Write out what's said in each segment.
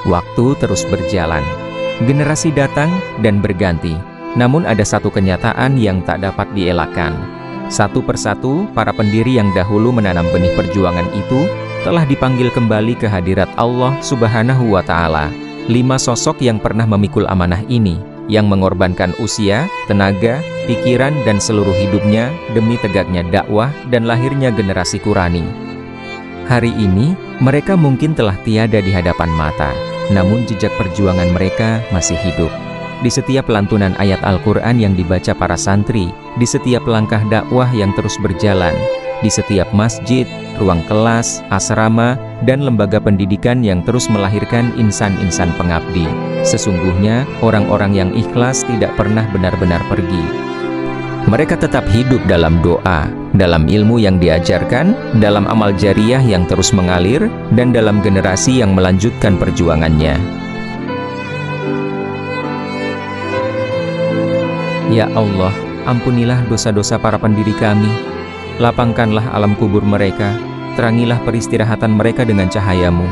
Waktu terus berjalan. Generasi datang dan berganti. Namun ada satu kenyataan yang tak dapat dielakkan. Satu persatu, para pendiri yang dahulu menanam benih perjuangan itu telah dipanggil kembali ke hadirat Allah Subhanahu wa Ta'ala. 5 sosok yang pernah memikul amanah ini, yang mengorbankan usia, tenaga, pikiran, dan seluruh hidupnya demi tegaknya dakwah dan lahirnya generasi Qurani. Hari ini, mereka mungkin telah tiada di hadapan mata, namun jejak perjuangan mereka masih hidup. Di setiap lantunan ayat Al-Quran yang dibaca para santri, di setiap langkah dakwah yang terus berjalan, di setiap masjid, ruang kelas, asrama, dan lembaga pendidikan yang terus melahirkan insan-insan pengabdi. Sesungguhnya, orang-orang yang ikhlas tidak pernah benar-benar pergi. Mereka tetap hidup dalam doa, dalam ilmu yang diajarkan, dalam amal jariah yang terus mengalir, dan dalam generasi yang melanjutkan perjuangannya. Ya Allah, ampunilah dosa-dosa para pendiri kami. Lapangkanlah alam kubur mereka, terangilah peristirahatan mereka dengan cahaya-Mu.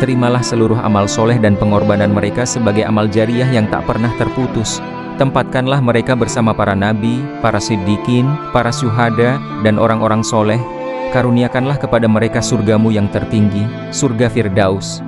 Terimalah seluruh amal soleh dan pengorbanan mereka sebagai amal jariah yang tak pernah terputus. Tempatkanlah mereka bersama para nabi, para siddiqin, para syuhada, dan orang-orang soleh. Karuniakanlah kepada mereka surga-Mu yang tertinggi, surga Firdaus.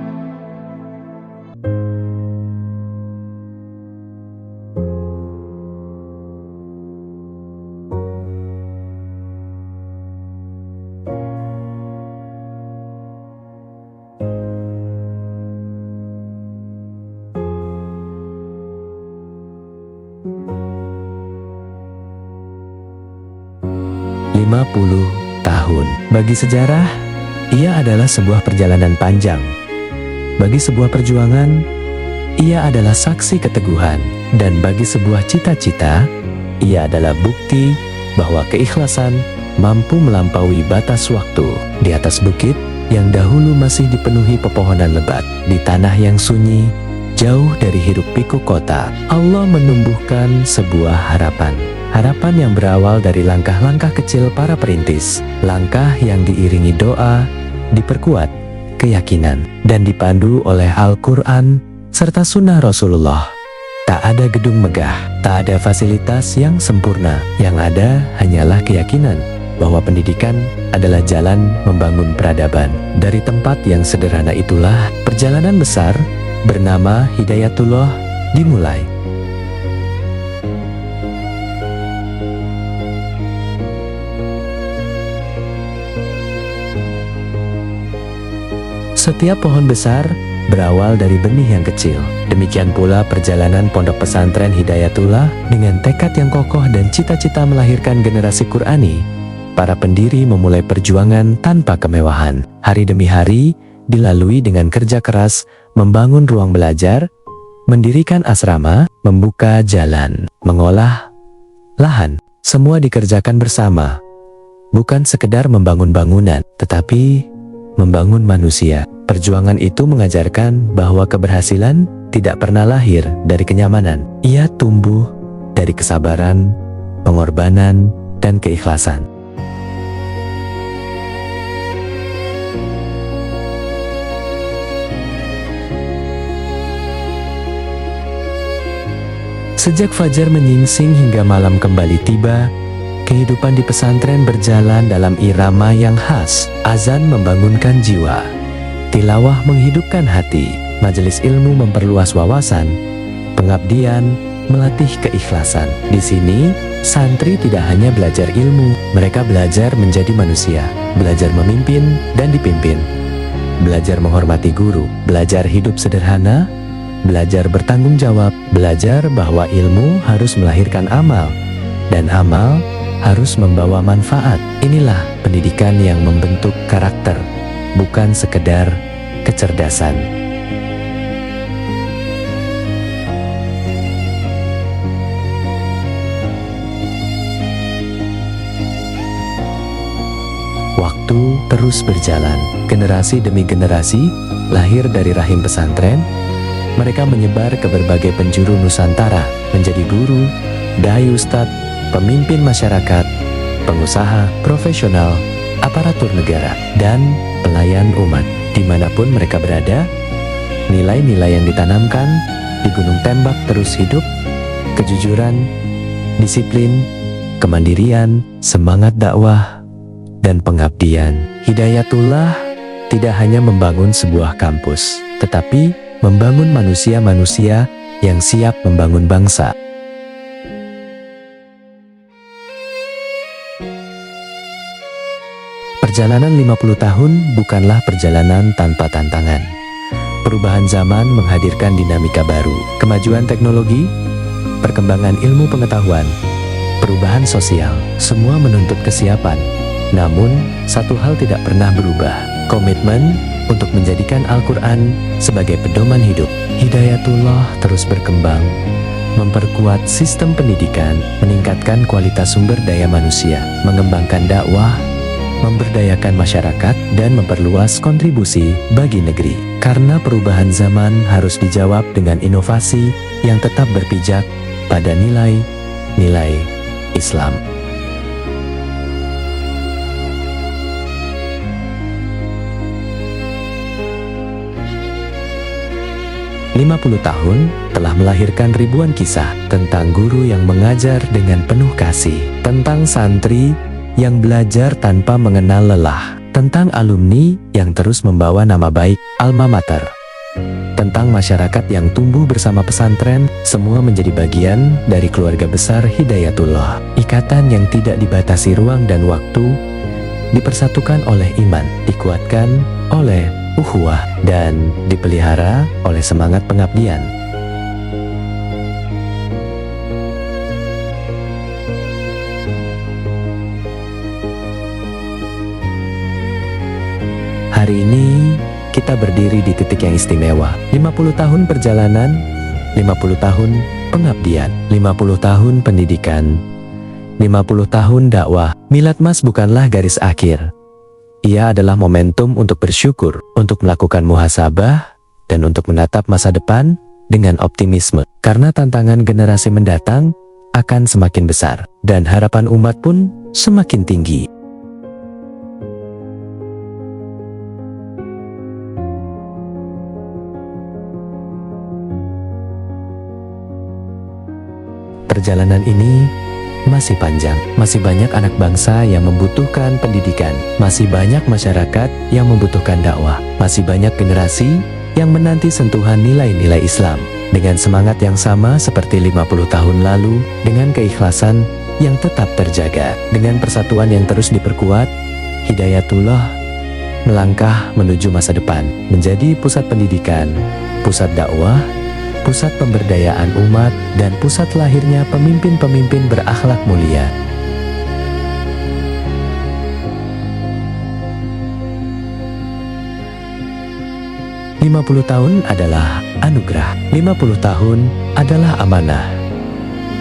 Puluh tahun. Bagi sejarah, ia adalah sebuah perjalanan panjang. Bagi sebuah perjuangan, ia adalah saksi keteguhan. Dan bagi sebuah cita-cita, ia adalah bukti bahwa keikhlasan mampu melampaui batas waktu. Di atas bukit yang dahulu masih dipenuhi pepohonan lebat, di tanah yang sunyi, jauh dari hiruk pikuk kota, Allah menumbuhkan sebuah harapan. Harapan yang berawal dari langkah-langkah kecil para perintis, langkah yang diiringi doa, diperkuat keyakinan, dan dipandu oleh Al-Quran serta sunnah Rasulullah. Tak ada gedung megah, tak ada fasilitas yang sempurna, yang ada hanyalah keyakinan bahwa pendidikan adalah jalan membangun peradaban. Dari tempat yang sederhana itulah, perjalanan besar bernama Hidayatullah dimulai. Setiap pohon besar berawal dari benih yang kecil. Demikian pula perjalanan pondok pesantren Hidayatullah dengan tekad yang kokoh dan cita-cita melahirkan generasi Qurani. Para pendiri memulai perjuangan tanpa kemewahan. Hari demi hari dilalui dengan kerja keras, membangun ruang belajar, mendirikan asrama, membuka jalan, mengolah lahan. Semua dikerjakan bersama. Bukan sekedar membangun bangunan, tetapi membangun manusia. Perjuangan itu mengajarkan bahwa keberhasilan tidak pernah lahir dari kenyamanan. Ia tumbuh dari kesabaran, pengorbanan, dan keikhlasan. Sejak fajar menyingsing hingga malam kembali tiba, kehidupan di pesantren berjalan dalam irama yang khas. Azan membangunkan jiwa, tilawah menghidupkan hati, majelis ilmu memperluas wawasan, pengabdian melatih keikhlasan. Di sini, santri tidak hanya belajar ilmu, mereka belajar menjadi manusia, belajar memimpin dan dipimpin, belajar menghormati guru, belajar hidup sederhana, belajar bertanggung jawab, belajar bahwa ilmu harus melahirkan amal, dan amal harus membawa manfaat. Inilah pendidikan yang membentuk karakter, bukan sekedar kecerdasan. Waktu terus berjalan, generasi demi generasi lahir dari rahim pesantren. Mereka menyebar ke berbagai penjuru Nusantara, menjadi guru, dai ustadz, pemimpin masyarakat, pengusaha, profesional, aparatur negara, dan pelayan umat. Dimanapun mereka berada, Nilai-nilai yang ditanamkan di Gunung Tembak terus hidup: kejujuran, disiplin, kemandirian, semangat dakwah, dan pengabdian. Hidayatullah tidak hanya membangun sebuah kampus, tetapi membangun manusia-manusia yang siap membangun bangsa. Perjalanan 50 tahun bukanlah perjalanan tanpa tantangan. Perubahan zaman menghadirkan dinamika baru, kemajuan teknologi, perkembangan ilmu pengetahuan, perubahan sosial, semua menuntut kesiapan. Namun, satu hal tidak pernah berubah: komitmen untuk menjadikan Al-Quran sebagai pedoman hidup. Hidayatullah terus berkembang, memperkuat sistem pendidikan, meningkatkan kualitas sumber daya manusia, mengembangkan dakwah, memberdayakan masyarakat, dan memperluas kontribusi bagi negeri. Karena perubahan zaman harus dijawab dengan inovasi yang tetap berpijak pada nilai-nilai Islam. 50 tahun telah melahirkan ribuan kisah tentang guru yang mengajar dengan penuh kasih, tentang santri yang belajar tanpa mengenal lelah, tentang alumni yang terus membawa nama baik alma mater, tentang masyarakat yang tumbuh bersama pesantren. Semua menjadi bagian dari keluarga besar Hidayatullah. Ikatan yang tidak dibatasi ruang dan waktu, dipersatukan oleh iman, dikuatkan oleh ukhuwah, dan dipelihara oleh semangat pengabdian. Hari ini kita berdiri di titik yang istimewa. 50 tahun perjalanan, 50 tahun pengabdian, 50 tahun pendidikan, 50 tahun dakwah. Milad Mas bukanlah garis akhir. Ia adalah momentum untuk bersyukur, untuk melakukan muhasabah, dan untuk menatap masa depan dengan optimisme. Karena tantangan generasi mendatang akan semakin besar, dan harapan umat pun semakin tinggi. Perjalanan ini masih panjang, masih banyak anak bangsa yang membutuhkan pendidikan, masih banyak masyarakat yang membutuhkan dakwah, masih banyak generasi yang menanti sentuhan nilai-nilai Islam. Dengan semangat yang sama seperti 50 tahun lalu, dengan keikhlasan yang tetap terjaga, dengan persatuan yang terus diperkuat, Hidayatullah melangkah menuju masa depan, menjadi pusat pendidikan, pusat dakwah, pusat pemberdayaan umat, dan pusat lahirnya pemimpin-pemimpin berakhlak mulia. Lima 50 tahun adalah anugerah, 50 tahun adalah amanah.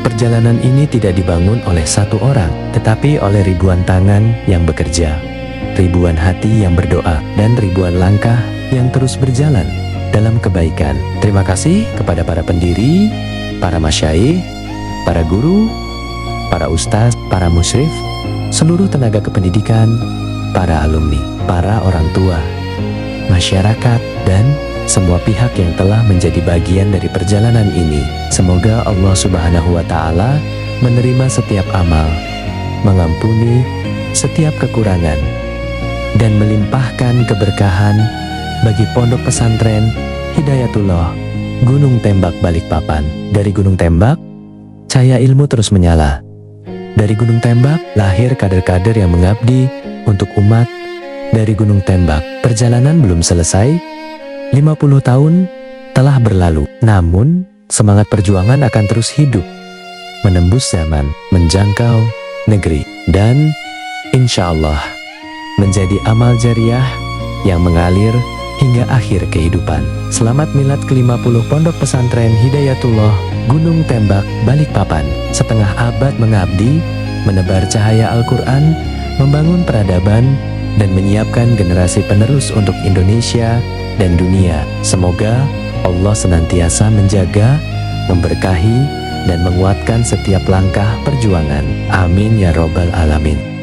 Perjalanan ini tidak dibangun oleh satu orang, tetapi oleh ribuan tangan yang bekerja, ribuan hati yang berdoa, dan ribuan langkah yang terus berjalan dalam kebaikan. Terima kasih kepada para pendiri, para masyayikh, para guru, para ustaz, para musyrif, seluruh tenaga kependidikan, para alumni, para orang tua, masyarakat, dan semua pihak yang telah menjadi bagian dari perjalanan ini. Semoga Allah Subhanahu wa Ta'ala menerima setiap amal, mengampuni setiap kekurangan, dan melimpahkan keberkahan bagi pondok pesantren Hidayatullah Gunung Tembak Balikpapan. Dari Gunung Tembak, cahaya ilmu terus menyala. Dari Gunung Tembak, lahir kader-kader yang mengabdi untuk umat. Dari Gunung Tembak, perjalanan belum selesai. 50 tahun telah berlalu, namun semangat perjuangan akan terus hidup, menembus zaman, menjangkau negeri, dan insya Allah menjadi amal jariah yang mengalir hingga akhir kehidupan. Selamat milad ke-50 Pondok Pesantren Hidayatullah Gunung Tembak Balikpapan. Setengah abad mengabdi, menebar cahaya Al-Quran, membangun peradaban, dan menyiapkan generasi penerus untuk Indonesia dan dunia. Semoga Allah senantiasa menjaga, memberkahi, dan menguatkan setiap langkah perjuangan. Amin ya Robbal Alamin.